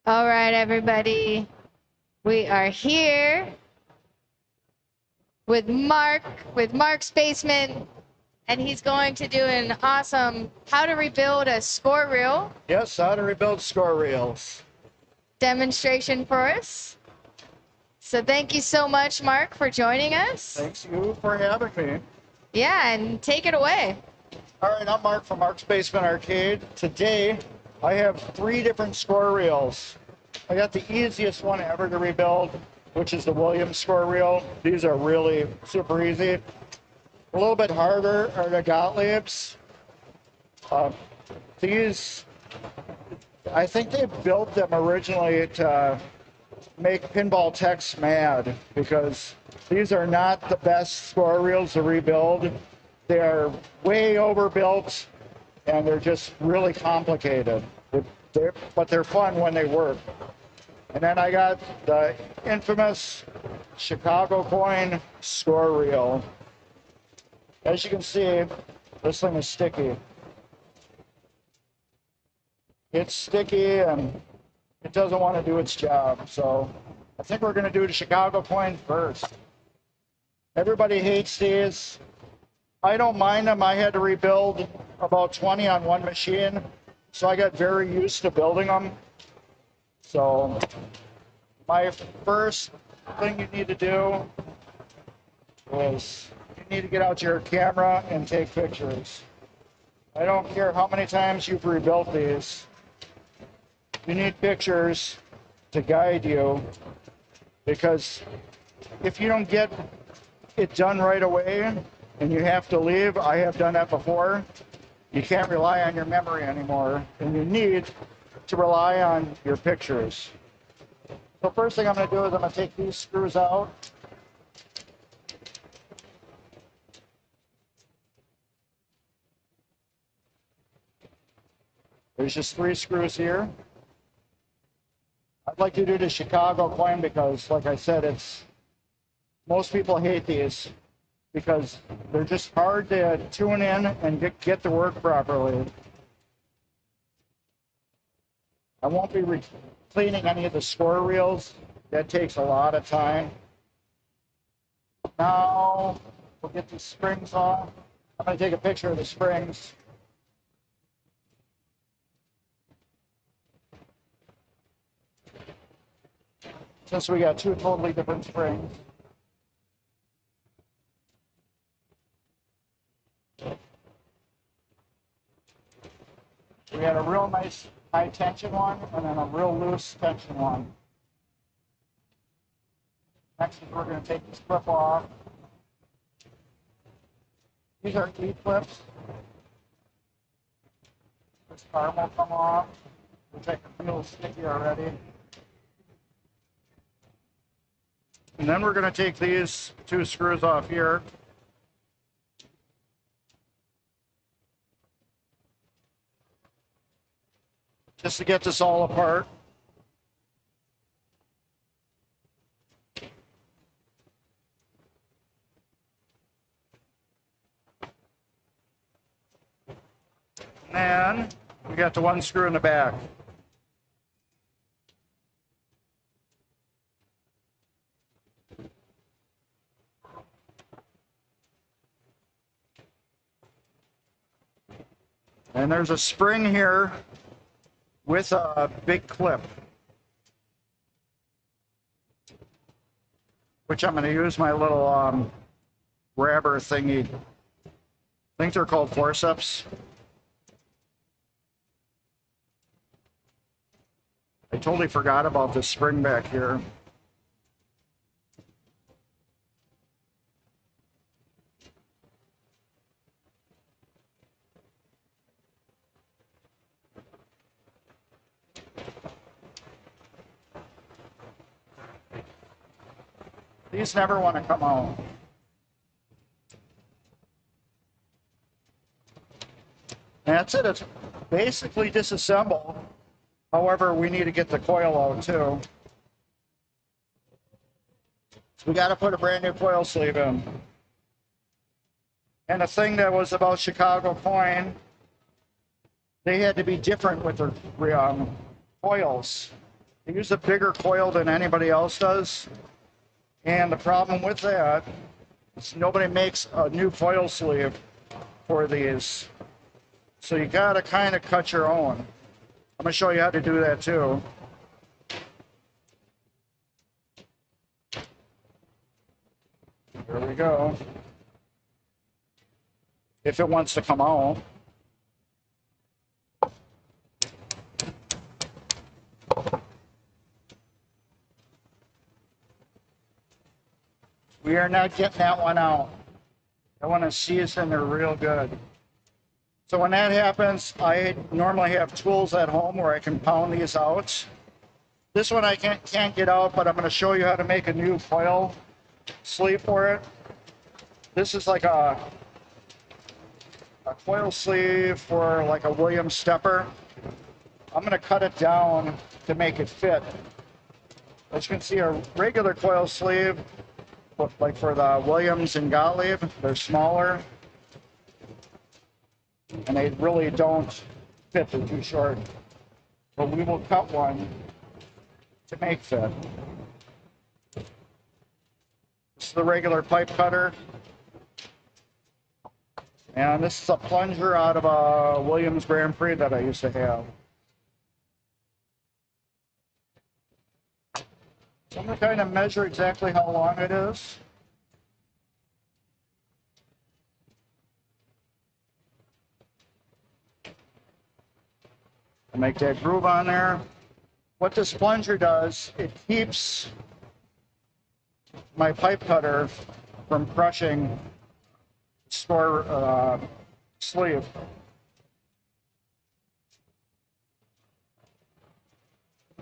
All right, everybody. We are here with Mark's Basement, and he's going to do an awesome how to rebuild a score reel Yes, how to rebuild score reels. demonstration for us. So thank you so much, Mark, for joining us. Thanks you for having me. Yeah, and take it away. All right, I'm Mark from Mark's Basement Arcade. Today, I have 3 different score reels. I got the easiest one ever to rebuild, which is the Williams score reel. These are really super easy. A little bit harder are the Gottliebs. These, I think they built them originally to make pinball techs mad because these are not the best score reels to rebuild. They're way overbuilt and they're just really complicated. But they're fun when they work. And then I got the infamous Chicago coin score reel. As you can see, this thing is sticky. It's sticky and it doesn't want to do its job. So I think we're going to do the Chicago coin first. Everybody hates these. I don't mind them. I had to rebuild about 20 on one machine, so I got very used to building them. So my first thing you need to do is you need to get out your camera and take pictures. I don't care how many times you've rebuilt these. You need pictures to guide you, because if you don't get it done right away and you have to leave, I have done that before, you can't rely on your memory anymore, and you need to rely on your pictures. So first thing I'm going to do is I'm going to take these screws out. There's just 3 screws here. I'd like to do the Chicago coin because, like I said, most people hate these because they're just hard to tune in and get to work properly. I won't be cleaning any of the score reels. That takes a lot of time. Now we'll get these springs off. I'm going to take a picture of the springs. Since we got 2 totally different springs. We had a real nice high tension one and then a real loose tension one. Next is we're going to take this clip off. These are E-clips. This arm will come off, which I can feel sticky already. And then we're going to take these 2 screws off here. Just to get this all apart. And then we got the 1 screw in the back. And there's a spring here with a big clip, which I'm going to use my little grabber thingy. I think they're called forceps. I totally forgot about this spring back here. These never want to come out. That's it. It's basically disassembled. However, we need to get the coil out too. So we got to put a brand new coil sleeve in. And the thing that was about Chicago coin, they had to be different with their coils. They use a bigger coil than anybody else does. And the problem with that is nobody makes a new coil sleeve for these. So you gotta kind of cut your own. I'm gonna show you how to do that too. There we go. If it wants to come out. We are not getting that one out. I want to season there real good. So when that happens, I normally have tools at home where I can pound these out. This one I can't get out, but I'm going to show you how to make a new coil sleeve for it. This is like a coil sleeve for like a Williams stepper. I'm going to cut it down to make it fit. As you can see, a regular coil sleeve, like for the Williams and Gottlieb, they're smaller. And they really don't fit, they're too short. But we will cut one to make fit. This is the regular pipe cutter. And this is a plunger out of a Williams Grand Prix that I used to have. So I'm going to kind of measure exactly how long it is. I'll make that groove on there. What this plunger does, it keeps my pipe cutter from crushing the sleeve.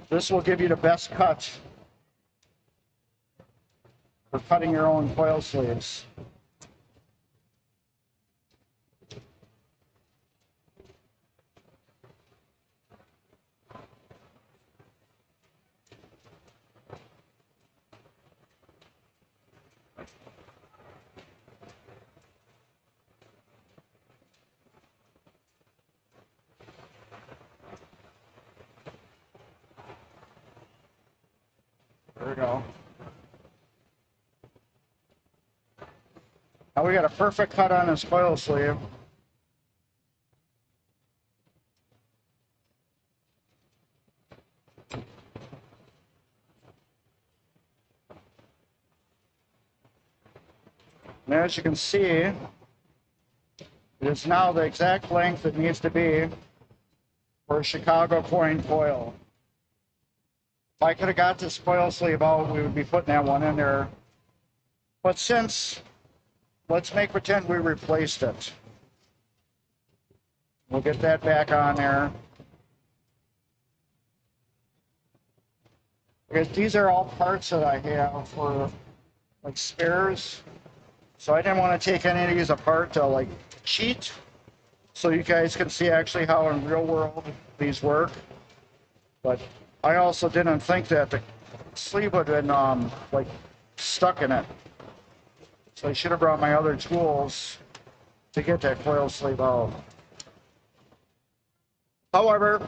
This will give you the best cut for cutting your own coil sleeves. There we go. Now we got a perfect cut on this coil sleeve. And as you can see, it is now the exact length it needs to be for a Chicago coin coil. If I could have got this coil sleeve out, we would be putting that one in there. But since, let's pretend we replaced it. We'll get that back on there. Because these are all parts that I have for like spares. So I didn't want to take any of these apart to like cheat. So you guys can see actually how in real world these work. But I also didn't think that the sleeve would have been like stuck in it. So I should have brought my other tools to get that coil sleeve out. However,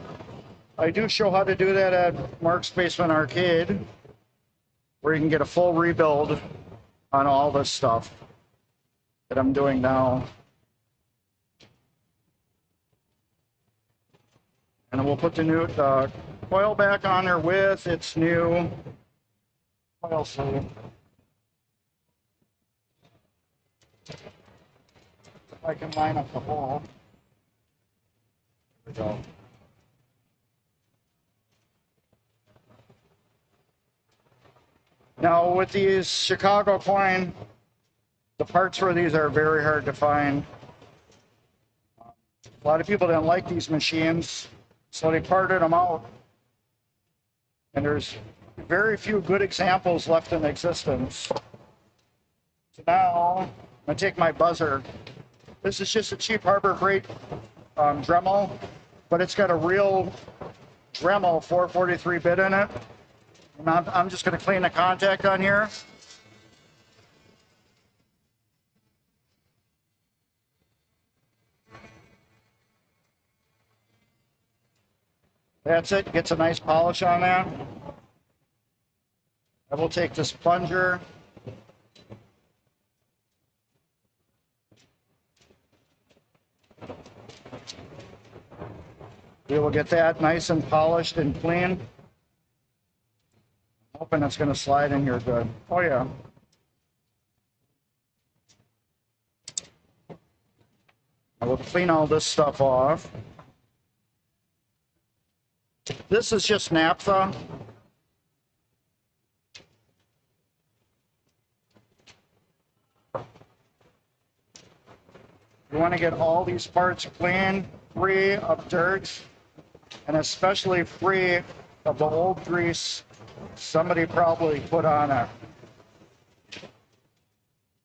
I do show how to do that at Mark's Basement Arcade, where you can get a full rebuild on all this stuff that I'm doing now. And then we'll put the new coil back on there with its new coil sleeve. If I can line up the hole. There we go. Now with these Chicago coin, the parts for these are very hard to find. A lot of people didn't like these machines, so they parted them out. And there's very few good examples left in existence. So now I'm gonna take my buzzer. This is just a cheap Harbor Freight Dremel, but it's got a real Dremel 443 bit in it. And I'm just going to clean the contact on here. That's it. Gets a nice polish on that. I will take this plunger. We will get that nice and polished and clean. Hoping it's going to slide in here good. Oh yeah. I will clean all this stuff off. This is just naphtha. You want to get all these parts clean, free of dirt, and especially free of the old grease somebody probably put on it.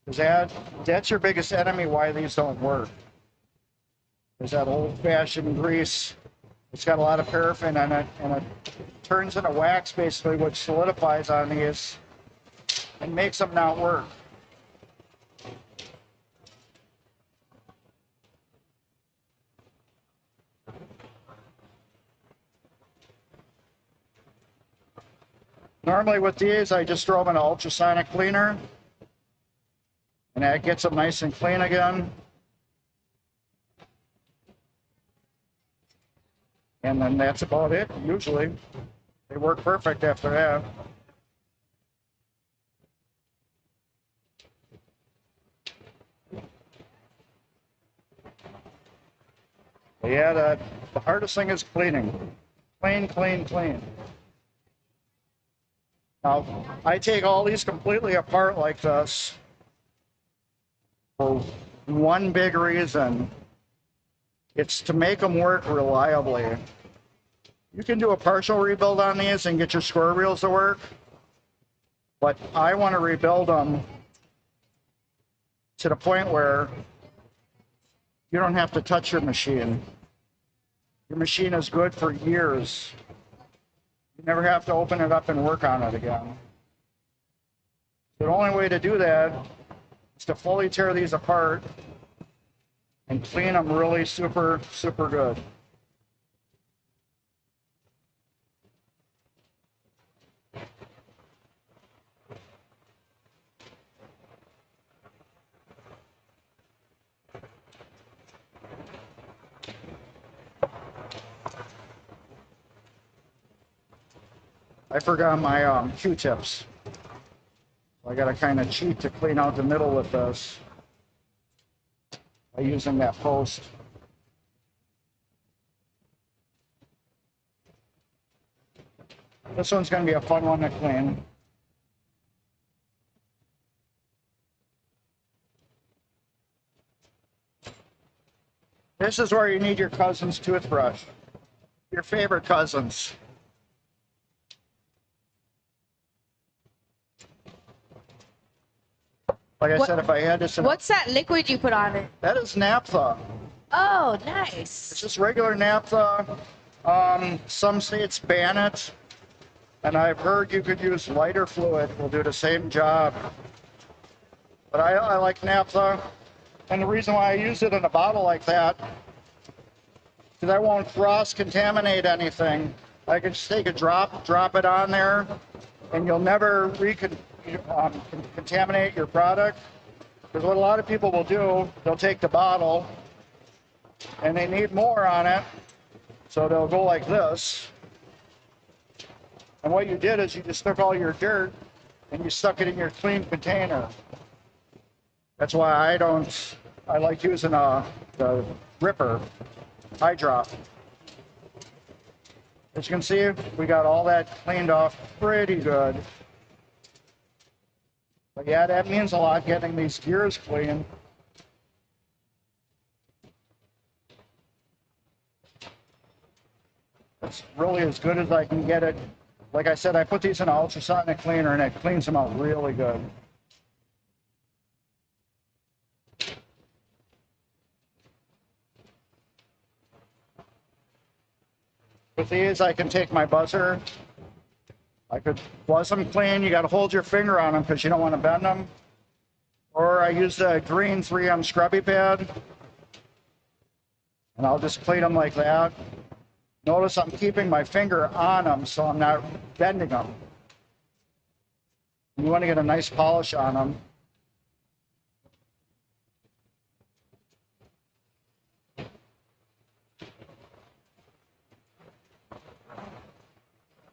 Because that's your biggest enemy why these don't work. Is that old-fashioned grease. It's got a lot of paraffin in it, and it turns into wax basically, which solidifies on these and makes them not work. Normally with these, I just throw them in an ultrasonic cleaner, and that gets them nice and clean again. And then that's about it, usually. They work perfect after that. But yeah, the hardest thing is cleaning. Clean, clean, clean. Now, I take all these completely apart like this for one big reason. It's to make them work reliably. You can do a partial rebuild on these and get your square reels to work, but I want to rebuild them to the point where you don't have to touch your machine. Your machine is good for years. You never have to open it up and work on it again. The only way to do that is to fully tear these apart and clean them really super, super good. I forgot my Q-tips. I gotta kind of cheat to clean out the middle with this by using that post. This one's gonna be a fun one to clean. This is where you need your cousin's toothbrush. Your favorite cousins. Like I said, if I had this... What's that liquid you put on it? That is naphtha. Oh, nice. It's just regular naphtha. Some states ban it. And I've heard you could use lighter fluid. Will do the same job. But I like naphtha. And the reason why I use it in a bottle like that, because I won't cross-contaminate anything. I can just take a drop it on there, and you'll never contaminate your product. Because what a lot of people will do, they'll take the bottle and they need more on it, so they'll go like this. And what you did is you just took all your dirt and you stuck it in your clean container. That's why I like using the Ripper eye drop. As you can see, we got all that cleaned off pretty good. But yeah, that means a lot, getting these gears clean. That's really as good as I can get it. Like I said, I put these in an ultrasonic cleaner and it cleans them out really good. With these, I can take my buzzer. I could buzz them clean. You got to hold your finger on them because you don't want to bend them. Or I use the green 3M scrubby pad, and I'll just clean them like that. Notice I'm keeping my finger on them so I'm not bending them. You want to get a nice polish on them.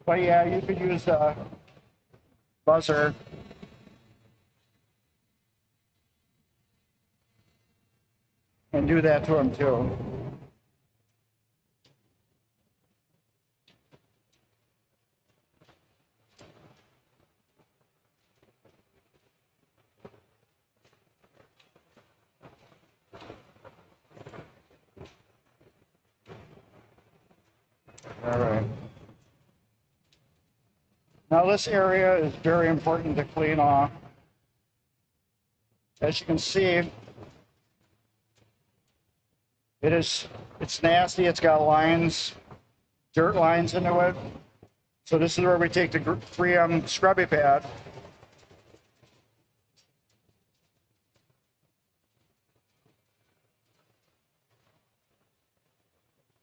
But yeah, you could use a buzzer. And do that to them too. All right. Now this area is very important to clean off. As you can see, it's nasty. It's got lines, dirt lines into it. So this is where we take the 3M scrubby pad.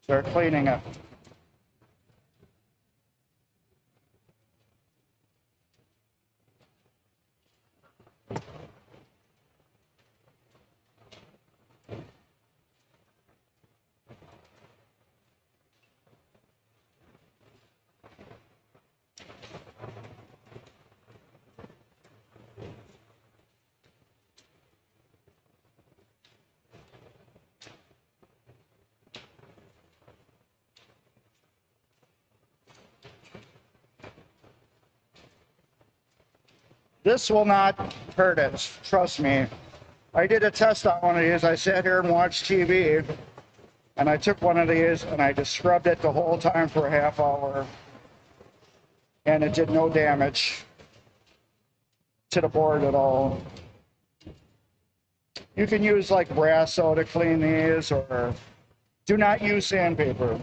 Start cleaning it. This will not hurt it, trust me. I did a test on one of these. I sat here and watched TV, and I took one of these and I just scrubbed it the whole time for a half hour, and it did no damage to the board at all. You can use like Brasso to clean these, or do not use sandpaper.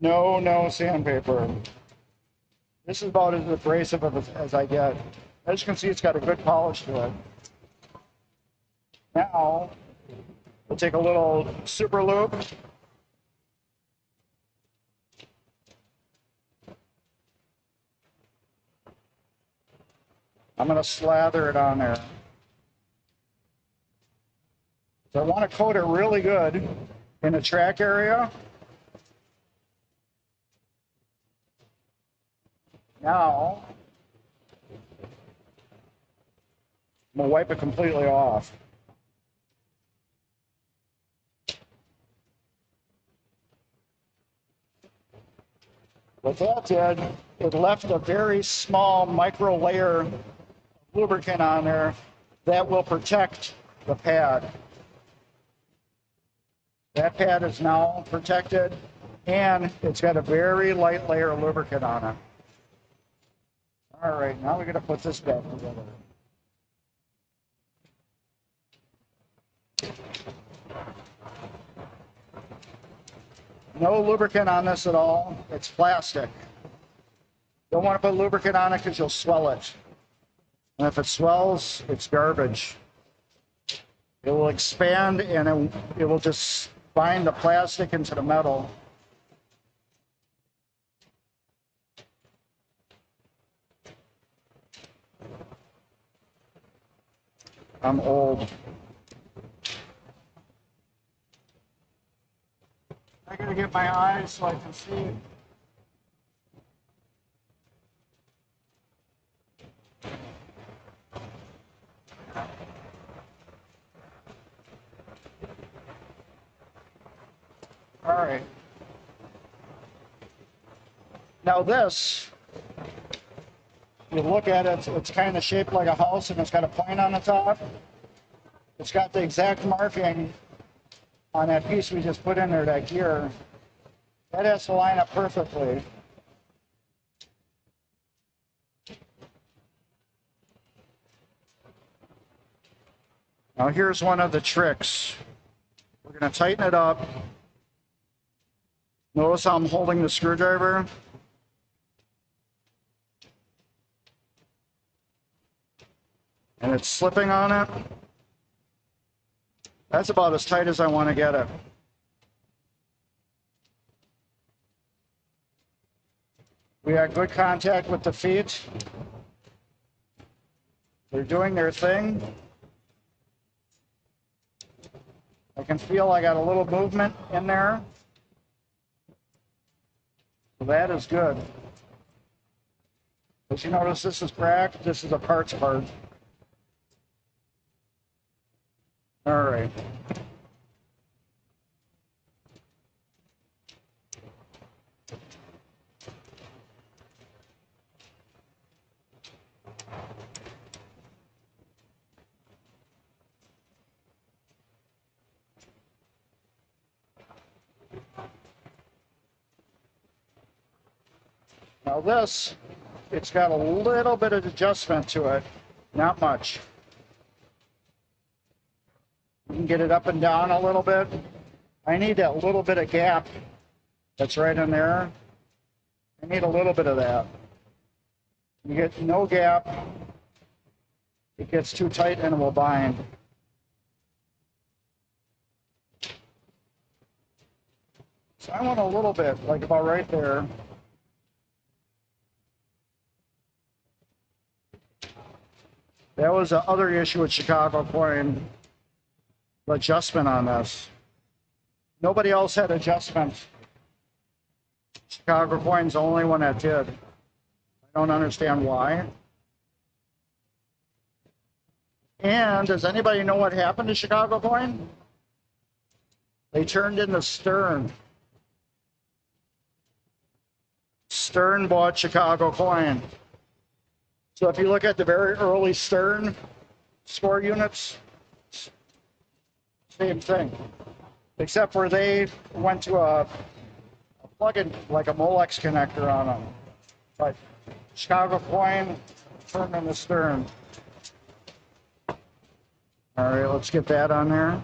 No sandpaper. This is about as abrasive as I get. As you can see, it's got a good polish to it. Now, we'll take a little super lube. I'm going to slather it on there. So I want to coat it really good in the track area. Now, I'm going to wipe it completely off. What that did, it left a very small micro layer of lubricant on there that will protect the pad. That pad is now protected, and it's got a very light layer of lubricant on it. All right, now we're going to put this back together. No lubricant on this at all. It's plastic. Don't want to put lubricant on it because you'll swell it. And if it swells, it's garbage. It will expand, and it will just bind the plastic into the metal. I'm old. I gotta get my eyes so I can see. All right. Now this, you look at it, it's kind of shaped like a house, and it's got a point on the top. It's got the exact marking on that piece we just put in there, that gear. That has to line up perfectly. Now here's one of the tricks. We're going to tighten it up. Notice how I'm holding the screwdriver. And it's slipping on it. That's about as tight as I want to get it. We had good contact with the feet. They're doing their thing. I can feel I got a little movement in there. So that is good. But you notice this is cracked. This is a parts part. All right. Now this, it's got a little bit of adjustment to it, not much. You can get it up and down a little bit. I need that little bit of gap that's right in there. I need a little bit of that. You get no gap, it gets too tight and it will bind. So I want a little bit, like about right there. That was the other issue with Chicago coin, adjustment on this. Nobody else had adjustment. Chicago coin's the only one that did. I don't understand why. And does anybody know what happened to Chicago coin? They turned into Stern. Stern bought Chicago coin. So if you look at the very early Stern score units, same thing, except for they went to a plug-in, like a Molex connector on them. But Chicago coin turned into Stern. All right, let's get that on there.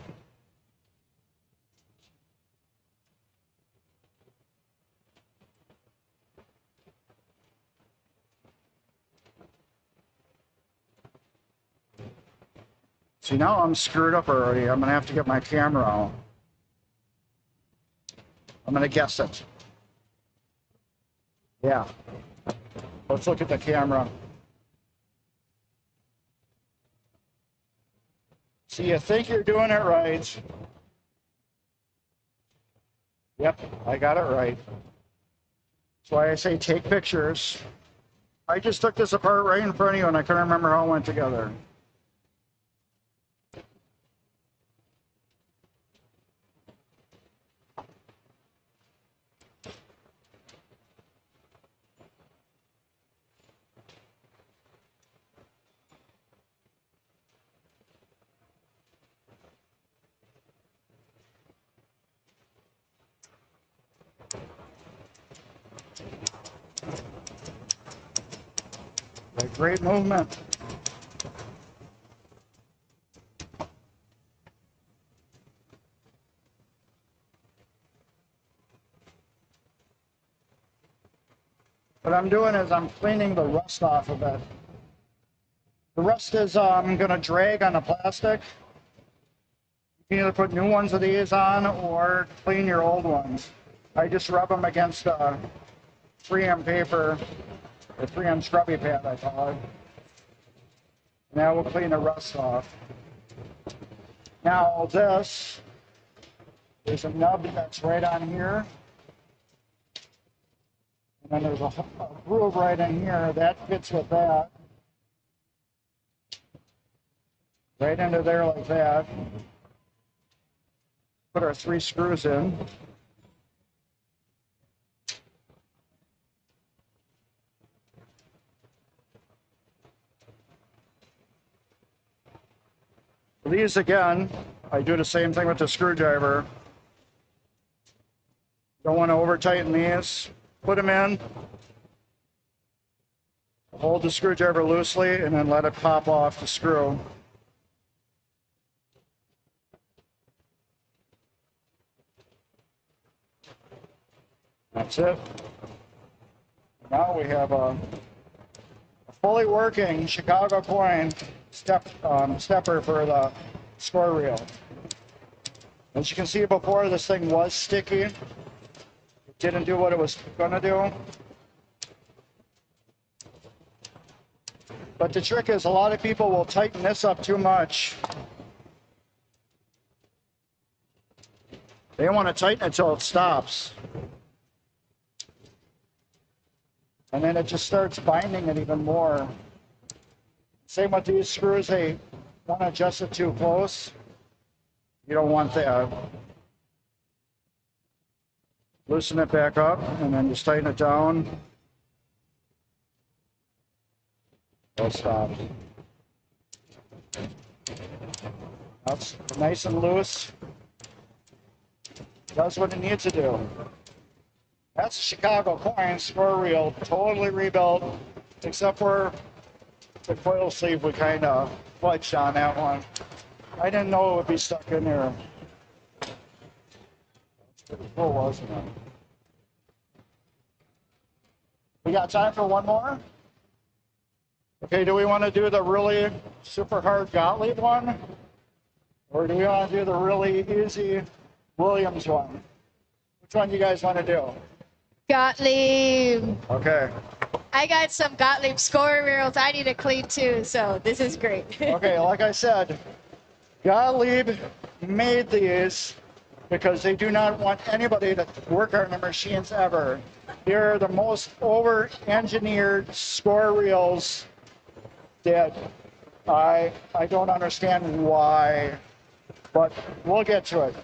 See, now I'm screwed up already. I'm gonna have to get my camera out. I'm gonna guess it. Yeah. Let's look at the camera. See, you think you're doing it right. Yep, I got it right. That's why I say take pictures. I just took this apart right in front of you and I couldn't remember how it went together. Great movement. What I'm doing is I'm cleaning the rust off of it. The rust is going to drag on the plastic. You can either put new ones of these on or clean your old ones. I just rub them against 3M paper, or 3M scrubby pad I call it. Now we'll clean the rust off. Now this, there's a nub that's right on here. And then there's a groove right in here that fits with that. Right into there like that. Put our 3 screws in. These again, I do the same thing with the screwdriver. Don't want to over tighten these. Put them in. Hold the screwdriver loosely and then let it pop off the screw. That's it. Now we have a fully working Chicago coin stepper for the score reel. As you can see before, this thing was sticky. It didn't do what it was going to do. But the trick is a lot of people will tighten this up too much. They want to tighten it until it stops. And then it just starts binding it even more. Same with these screws, they want to adjust it too close. You don't want that. Loosen it back up and then just tighten it down. It'll stop. That's nice and loose. Does what it needs to do. That's a Chicago coin square reel, totally rebuilt, except for the coil sleeve we kind of fudged on that one. I didn't know it would be stuck in there. That's pretty cool, wasn't it? We got time for one more? Okay, do we want to do the really super hard Gottlieb one? Or do we want to do the really easy Williams one? Which one do you guys want to do? Gottlieb. Okay. I got some Gottlieb score reels I need to clean too, so this is great. Okay, like I said, Gottlieb made these because they do not want anybody to work on their machines ever. They're the most over-engineered score reels that I don't understand why, but we'll get to it.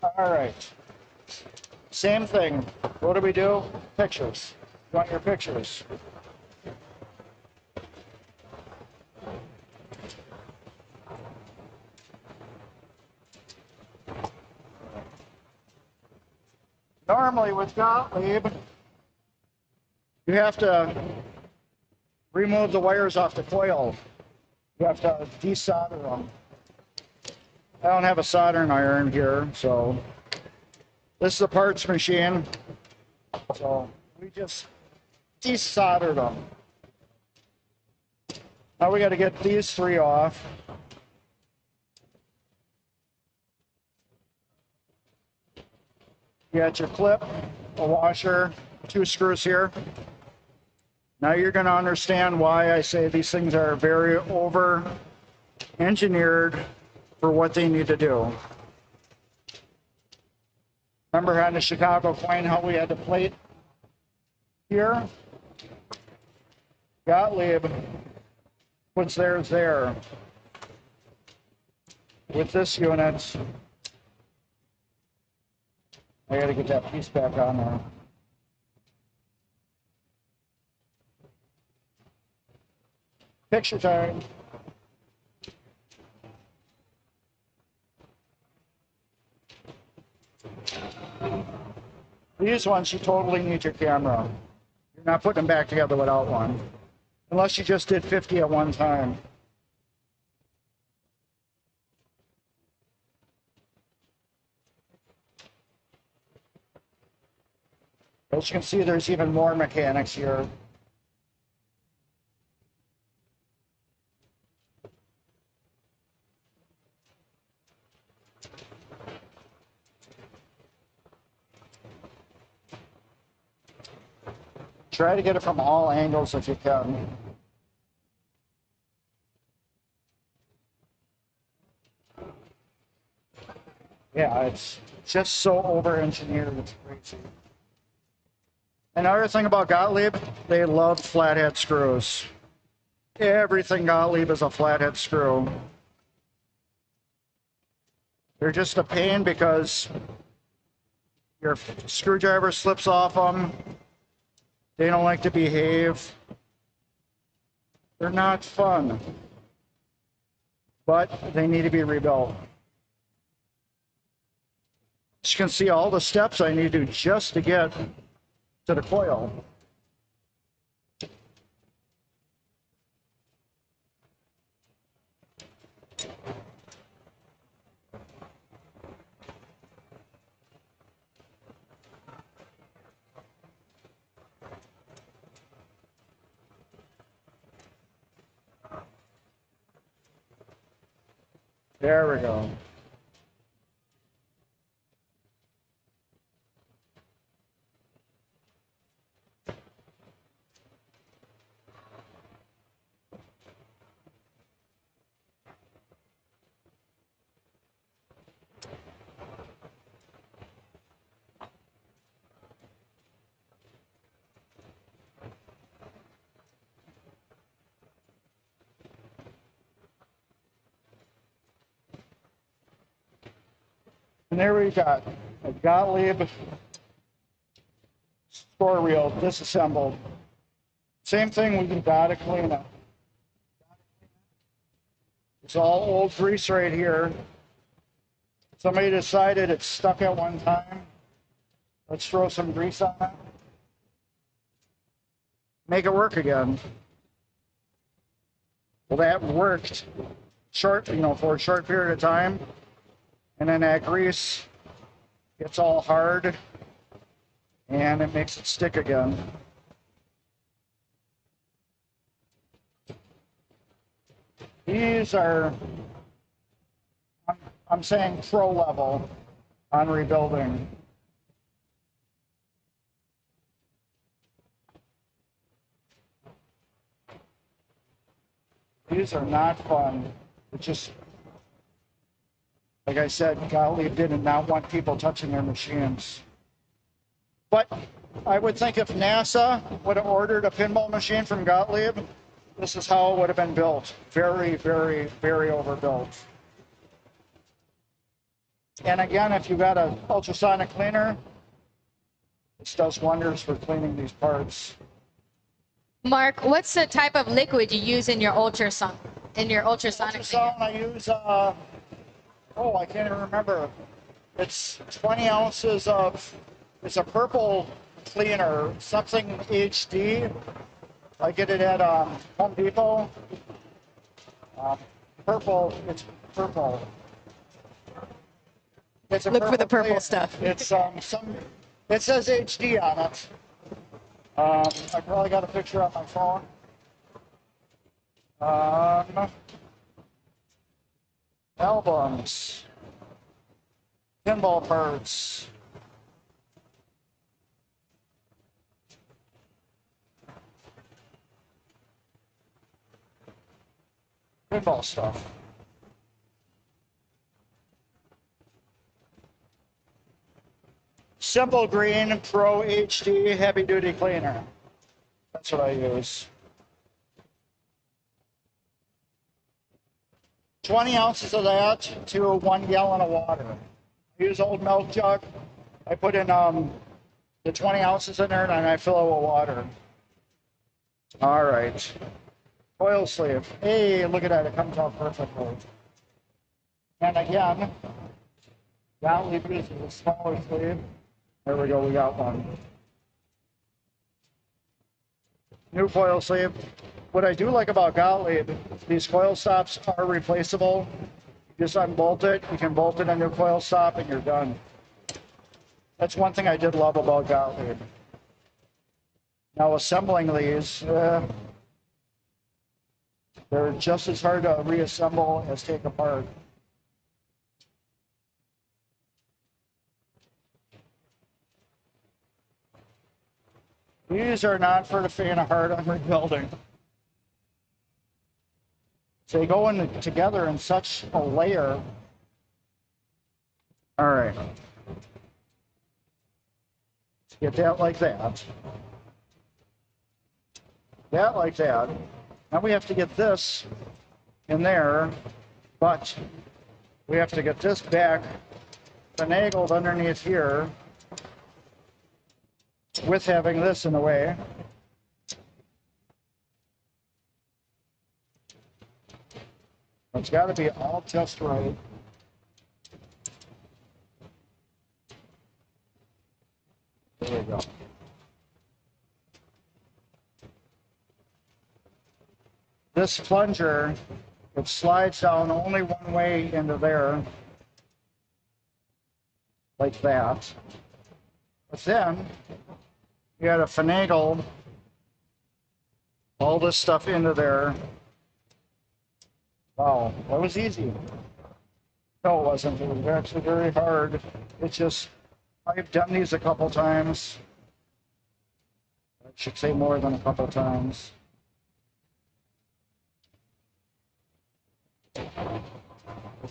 All right. Same thing. What do we do? Pictures. You want your pictures? Normally with Gottlieb, you have to remove the wires off the coil. You have to desolder them. I don't have a soldering iron here, so this is a parts machine. So we just desoldered them. Now we got to get these three off. You got your clip, a washer, 2 screws here. Now you're going to understand why I say these things are very over-engineered for what they need to do. Remember on the Chicago coin how we had the plate here? Gottlieb puts theirs there. With this unit, I got to get that piece back on there. Picture time. These ones, you totally need your camera. You're not putting them back together without one. Unless you just did 50 at one time. As you can see, there's even more mechanics here. Try to get it from all angles if you can. Yeah, it's just so over-engineered, it's crazy. Another thing about Gottlieb, they love flathead screws. Everything Gottlieb is a flathead screw. They're just a pain because your screwdriver slips off them. They don't like to behave. They're not fun, but they need to be rebuilt. As you can see, all the steps I need to do just to get to the coil. There we go. And there we got a Gottlieb score reel disassembled. Same thing with the data cleanup. It's all old grease right here. Somebody decided it's stuck at one time. Let's throw some grease on it. Make it work again. Well, that worked short, for a short period of time. And then that grease gets all hard and it makes it stick again. These are, I'm saying pro level on rebuilding. These are not fun. It's just, like I said, Gottlieb did not want people touching their machines. But I would think if NASA would have ordered a pinball machine from Gottlieb, this is how it would have been built. Very, very, very overbuilt. And again, if you got an ultrasonic cleaner, this does wonders for cleaning these parts. Mark, what's the type of liquid you use in your ultrasonic cleaner? I use, I can't even remember. It's 20 ounces of, it's a purple cleaner, something HD. I get it at Home Depot. Purple, it's purple. It's a Look for the purple cleaner. stuff. It's it says HD on it. I probably got a picture on my phone. Albums, pinball parts. Pinball stuff. Simple Green Pro HD Heavy Duty Cleaner. That's what I use. 20 ounces of that to 1 gallon of water. I use old milk jug. I put in the 20 ounces in there and I fill it with water. All right. Coil sleeve. Hey, look at that. It comes out perfectly. And again, Gottlieb uses a smaller sleeve. There we go. We got one. New coil sleeve. What I do like about Gottlieb, these coil stops are replaceable. You just unbolt it. You can bolt in a new coil stop and you're done. That's one thing I did love about Gottlieb. Now assembling these, they're just as hard to reassemble as take apart. These are not for the faint of heart on rebuilding. So they go in together in such a layer. All right. Let's get that like that. That like that. Now we have to get this in there, but we have to get this back finagled underneath here with having this in the way. It's got to be all just right. There we go. This plunger, it slides down only one way into there, like that. But then you got to finagle all this stuff into there. Wow, that was easy. No, it wasn't. It was actually very hard. It's just, I've done these a couple times. I should say more than a couple times.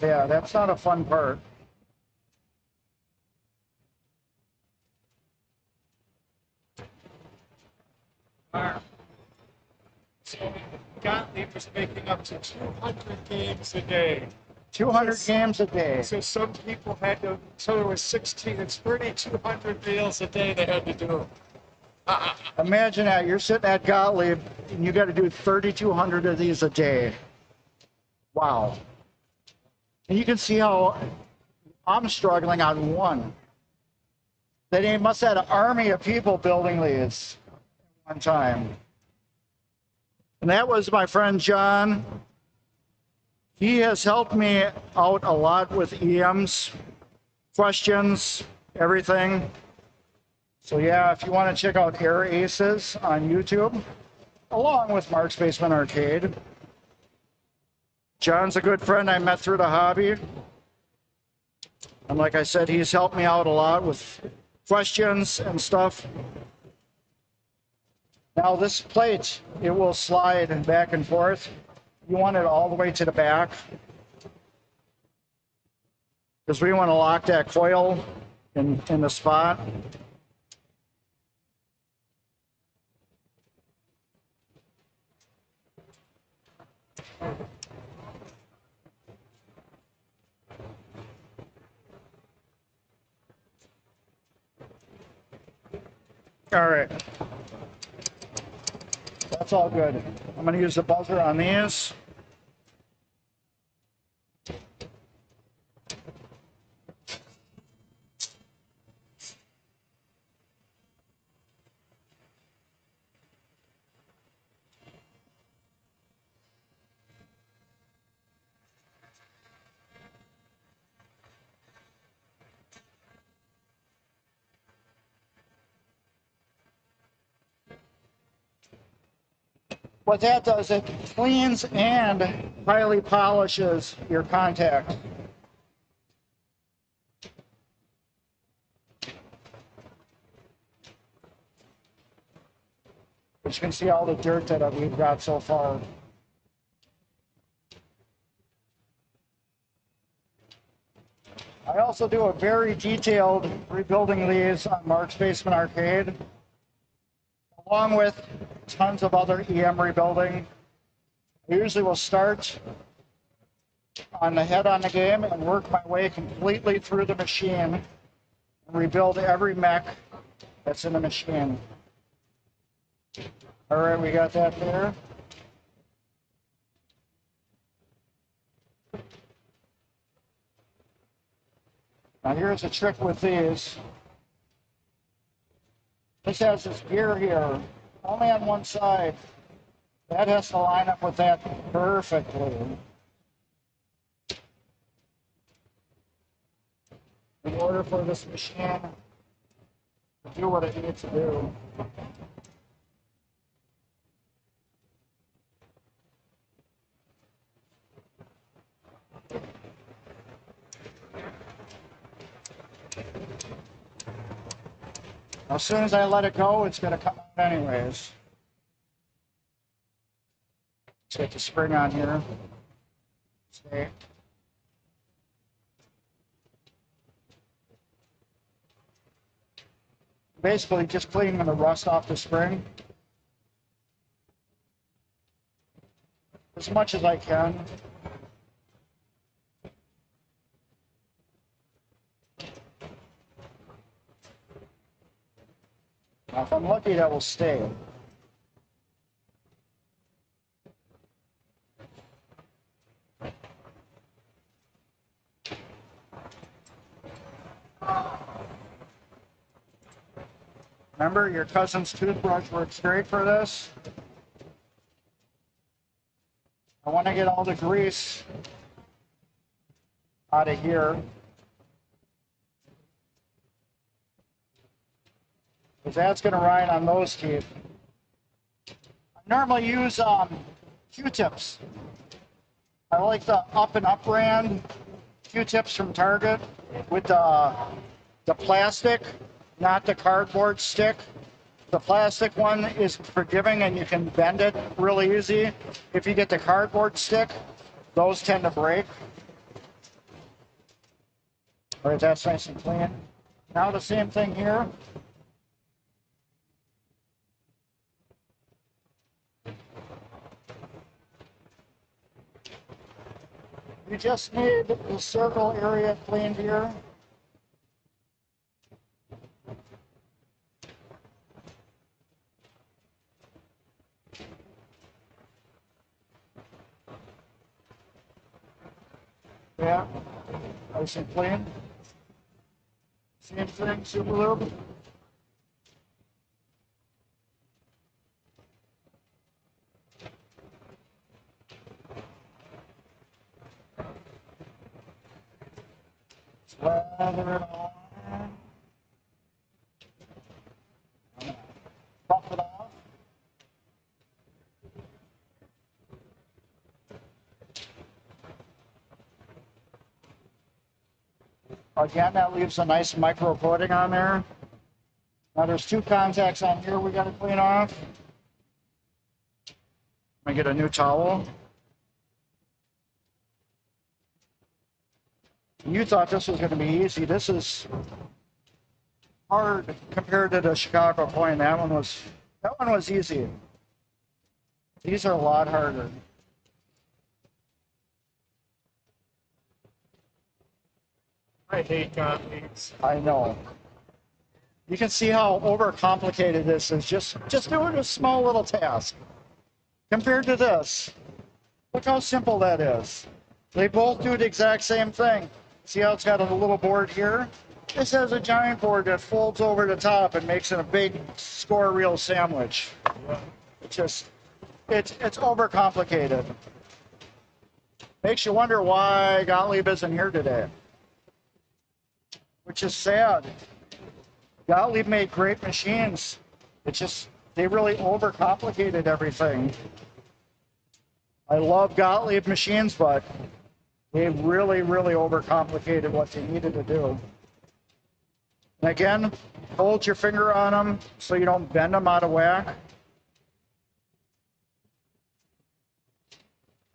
Yeah, that's not a fun part. So Gottlieb was making up to 200 games a day. 200 games a day. So some people had to, so there was 16, it's 3,200 meals a day they had to do. Imagine that, you're sitting at Gottlieb and you got to do 3,200 of these a day. Wow. And you can see how I'm struggling on one. They must have had an army of people building these at one time. And that was my friend John. He has helped me out a lot with EMs, questions, everything. So yeah, if you want to check out Air Aces on YouTube, along with Mark's Basement Arcade. John's a good friend I met through the hobby. And like I said, he's helped me out a lot with questions and stuff. Now this plate, it will slide back and forth. You want it all the way to the back, because we want to lock that coil in the spot. All right. That's all good. I'm going to use the buzzer on these. What that does, it cleans and highly polishes your contact. As you can see all the dirt that we've got so far. I also do a very detailed rebuilding these on Mark's Basement Arcade, along with tons of other EM rebuilding. I usually will start on the head on the game and work my way completely through the machine and rebuild every mech that's in the machine. All right, we got that there. Now here's a trick with these. This has this gear here, only on one side. That has to line up with that perfectly. In order for this machine to do what it needs to do. As soon as I let it go, it's going to come out anyways. Let's get the spring on here. Stay. Basically just cleaning the rust off the spring as much as I can. Now, if I'm lucky, that will stay. Remember, your cousin's toothbrush works great for this. I want to get all the grease out of here, because that's going to ride on those teeth. I normally use Q-tips. I like the Up and Up brand Q-tips from Target with the plastic, not the cardboard stick. The plastic one is forgiving and you can bend it really easy. If you get the cardboard stick, those tend to break. All right, that's nice and clean. Now the same thing here. We just need the circle area cleaned here. Yeah, nice and clean. Same thing, super lube. Lather it on. Buff it off. Again, that leaves a nice micro coating on there. Now there's two contacts on here we got to clean off. I'm gonna get a new towel. You thought this was going to be easy. This is hard compared to the Chicago point. That one was easy. These are a lot harder. I hate Gottlieb's. I know. You can see how overcomplicated this is. Just doing a small little task. Compared to this, look how simple that is. They both do the exact same thing. See how it's got a little board here? This has a giant board that folds over the top and makes it a big score reel sandwich. It's overcomplicated. Makes you wonder why Gottlieb isn't here today. Which is sad. Gottlieb made great machines. It's just, they really overcomplicated everything. I love Gottlieb machines, but they really, really overcomplicated what they needed to do. And again, hold your finger on them so you don't bend them out of whack.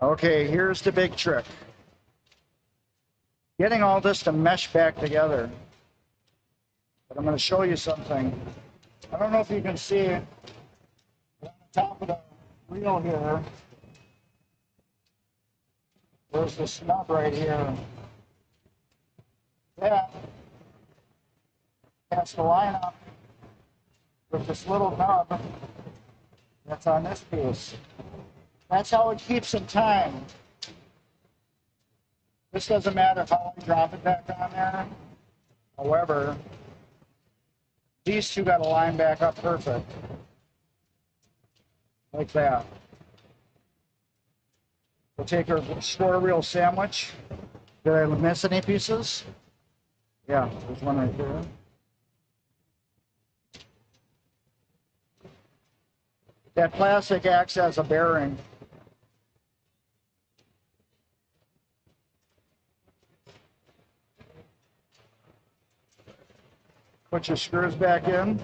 Okay, here's the big trick. Getting all this to mesh back together. But I'm going to show you something. I don't know if you can see it. On the top of the reel here, there's the snub right here. That has to line up with this little nub that's on this piece. That's how it keeps in time. This doesn't matter how I drop it back on there. However, these two got to line back up perfect. Like that. We'll take our score reel sandwich. Did I miss any pieces? Yeah, there's one right there. That plastic acts as a bearing. Put your screws back in.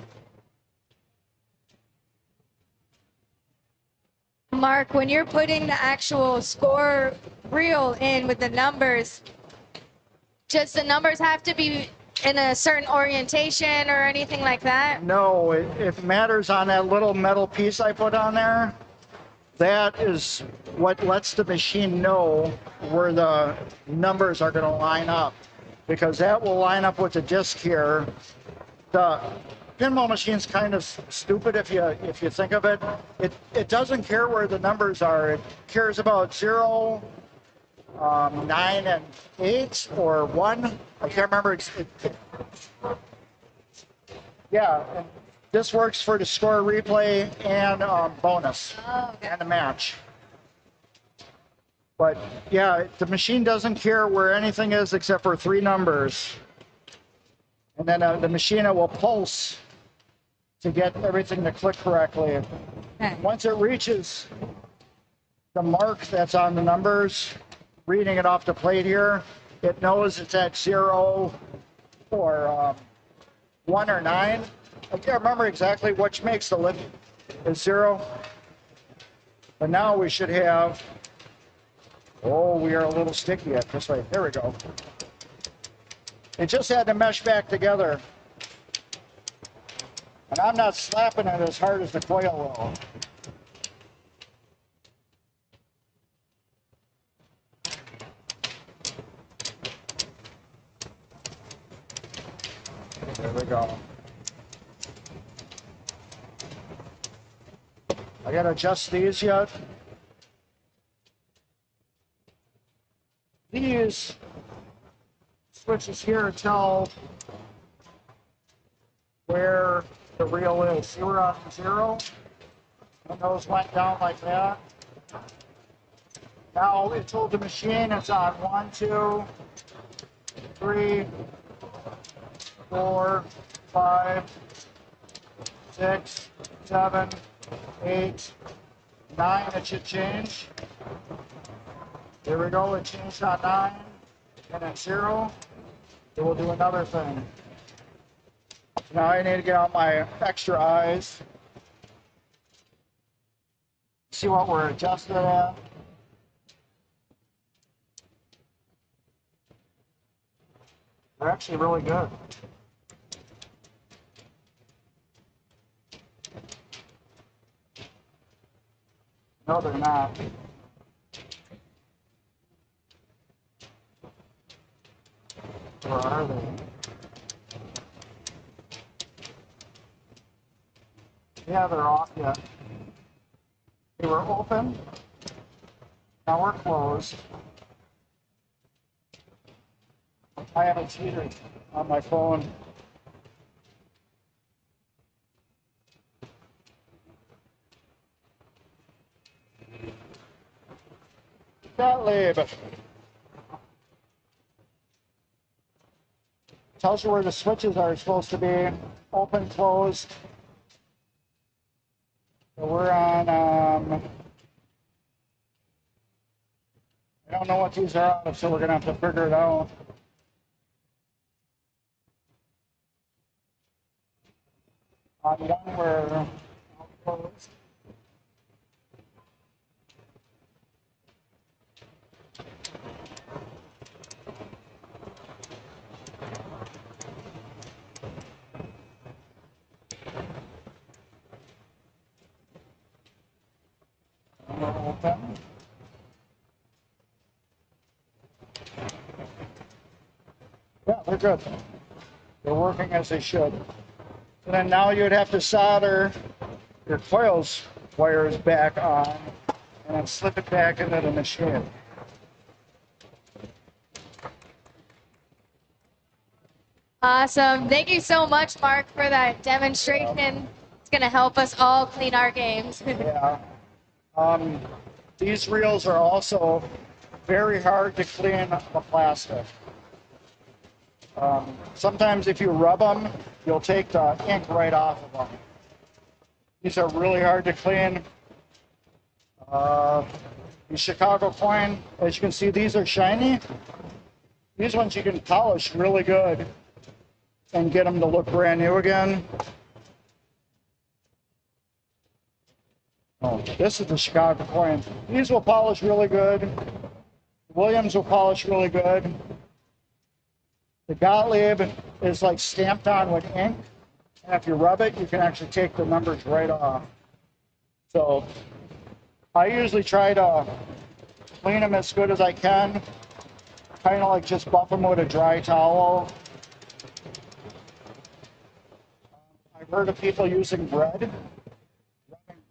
Mark, when you're putting the actual score reel in with the numbers, does the numbers have to be in a certain orientation or anything like that? No, it matters on that little metal piece I put on there. That is what lets the machine know where the numbers are going to line up, because that will line up with the disc here. The pinball machine's kind of stupid if you think of it. It doesn't care where the numbers are. It cares about 0, 9, and 8, or 1. I can't remember. Yeah, and this works for the score replay and bonus. Oh, okay. And the match. But yeah, the machine doesn't care where anything is except for 3 numbers. And then the machine will pulse to get everything to click correctly. Okay. Once it reaches the mark that's on the numbers, reading it off the plate here, it knows it's at 0 or 1 or 9. I can't remember exactly which makes the lift is 0. But now we should have, oh, we are a little sticky at this way. There we go. It just had to mesh back together. And I'm not slapping it as hard as the coil will. I gotta adjust these yet. These switches here tell where the reel is. See, we're on 0, and those went down like that. Now it told the machine it's on 1, 2, 3, 4, 5, 6, 7, 8, 9. It should change. There we go. It changed on 9, and at 0, it will do another thing. Now I need to get out my extra eyes. See what we're adjusted at. They're actually really good. No, they're not. Where are they? Yeah, they're off yet. They were open. Now we're closed. I have a cheater on my phone. Gottlieb. Tells you where the switches are supposed to be. Open, closed. So we're on, I don't know what these are out of, so we're going to have to figure it out. On one, we're closed. Open. Yeah, they're good. They're working as they should. And then now you'd have to solder your coils wires back on and then slip it back into the machine. Awesome. Thank you so much, Mark, for that demonstration. It's going to help us all clean our games. Yeah. These reels are also very hard to clean the plastic. Sometimes if you rub them, you'll take the ink right off of them. These are really hard to clean. The Chicago coin, as you can see, these are shiny. These ones you can polish really good and get them to look brand new again. Oh, this is the Chicago coin. These will polish really good. Williams will polish really good. The Gottlieb is like stamped on with ink, and if you rub it, you can actually take the numbers right off. So I usually try to clean them as good as I can, kind of like just buff them with a dry towel. I've heard of people using bread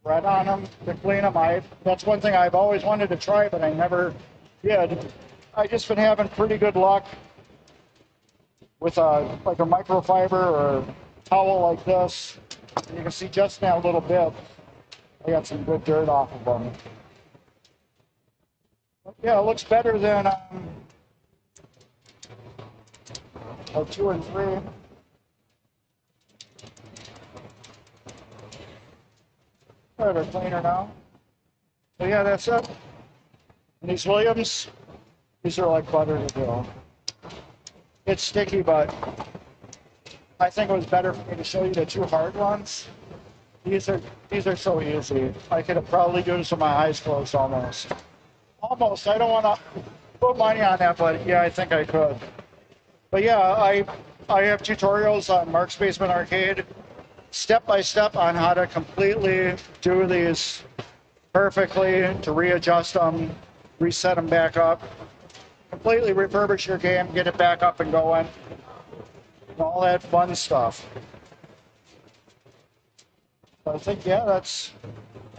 on them to clean them. That's one thing I've always wanted to try, but I never did. I just been having pretty good luck with like a microfiber or a towel like this. And you can see just now a little bit, I got some good dirt off of them. But yeah, it looks better than 2 and 3. They're cleaner now. So yeah, that's it. And these Williams, these are like butter to do. It's sticky, but I think it was better for me to show you the 2 hard ones. These are so easy. I could have probably do this with my eyes closed almost. Almost. I don't want to put money on that, but yeah, I think I could. But yeah, I have tutorials on Mark's Basement Arcade, step by step on how to completely do these perfectly, to readjust them, reset them back up, completely refurbish your game, get it back up and going, and all that fun stuff. I think, yeah,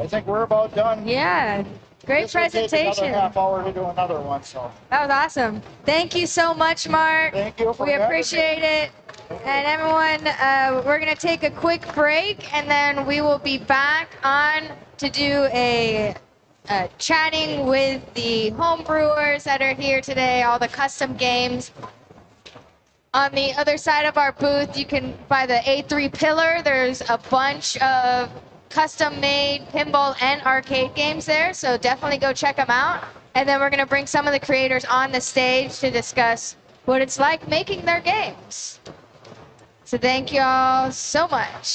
I think we're about done. Yeah. Great This would take presentation. another half hour to do another one, so. That was awesome. Thank you so much, Mark. Thank you for We having me. appreciate it. And everyone, we're going to take a quick break, and then we will be back on to do a chatting with the home brewers that are here today, all the custom games. On the other side of our booth, you can buy the A3 Pillar. There's a bunch of custom-made pinball and arcade games there, so definitely go check them out. And then we're going to bring some of the creators on the stage to discuss what it's like making their games. So thank you all so much.